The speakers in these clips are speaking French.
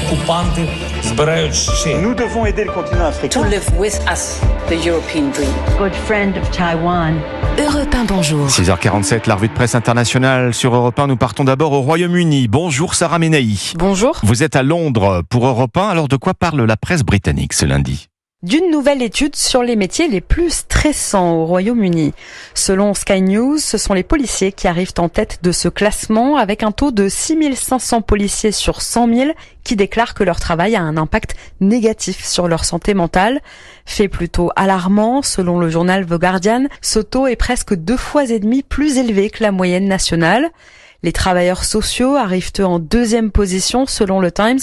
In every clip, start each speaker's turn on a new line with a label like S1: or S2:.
S1: окупанти збирають ще.
S2: Nous devons aider le continent africain.
S3: To live with us, the European dream.
S4: Good friend of Taiwan.
S5: Europe 1, bonjour.
S6: 6h47, la revue de presse internationale sur Europe 1. Nous partons d'abord au Royaume-Uni. Bonjour Sarah Menahi.
S7: Bonjour.
S6: Vous êtes à Londres pour Europe 1. Alors de quoi parle la presse britannique ce lundi ?
S7: D'une nouvelle étude sur les métiers les plus stressants au Royaume-Uni. Selon Sky News, ce sont les policiers qui arrivent en tête de ce classement avec un taux de 6500 policiers sur 100 000 qui déclarent que leur travail a un impact négatif sur leur santé mentale. Fait plutôt alarmant, selon le journal The Guardian, ce taux est presque 2,5 fois plus élevé que la moyenne nationale. Les travailleurs sociaux arrivent eux en deuxième position selon le Times.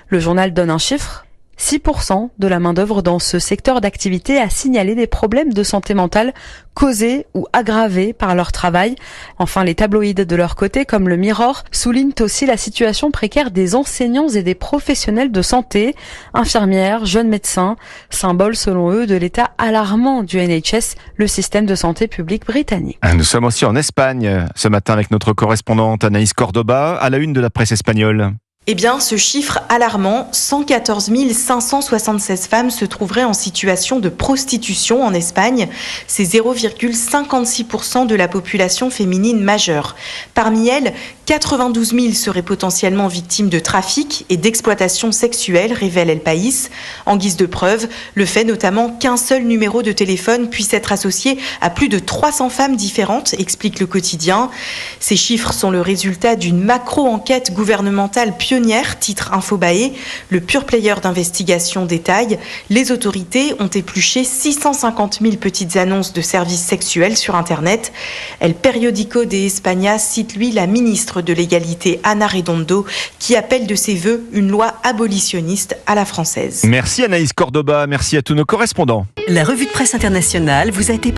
S7: Le journal donne un chiffre. 6% de la main-d'œuvre dans ce secteur d'activité a signalé des problèmes de santé mentale causés ou aggravés par leur travail. Enfin, les tabloïds de leur côté, comme le Mirror, soulignent aussi la situation précaire des enseignants et des professionnels de santé, infirmières, jeunes médecins, symbole selon eux de l'état alarmant du NHS, le système de santé public britannique.
S6: Nous sommes aussi en Espagne ce matin avec notre correspondante Anaïs Cordoba à la une de la presse espagnole.
S8: Eh bien, ce chiffre alarmant, 114 576 femmes se trouveraient en situation de prostitution en Espagne. C'est 0,56% de la population féminine majeure. Parmi elles, 92 000 seraient potentiellement victimes de trafic et d'exploitation sexuelle, révèle El País. En guise de preuve, le fait notamment qu'un seul numéro de téléphone puisse être associé à plus de 300 femmes différentes, explique le quotidien. Ces chiffres sont le résultat d'une macro-enquête gouvernementale pionnière, titre Infobae. Le pure player d'investigation détaille. Les autorités ont épluché 650 000 petites annonces de services sexuels sur Internet. El Periódico de España cite lui la ministre de l'égalité Ana Redondo qui appelle de ses vœux une loi abolitionniste à la française.
S6: Merci Anaïs Cordoba, merci à tous nos correspondants.
S5: La revue de presse internationale vous a été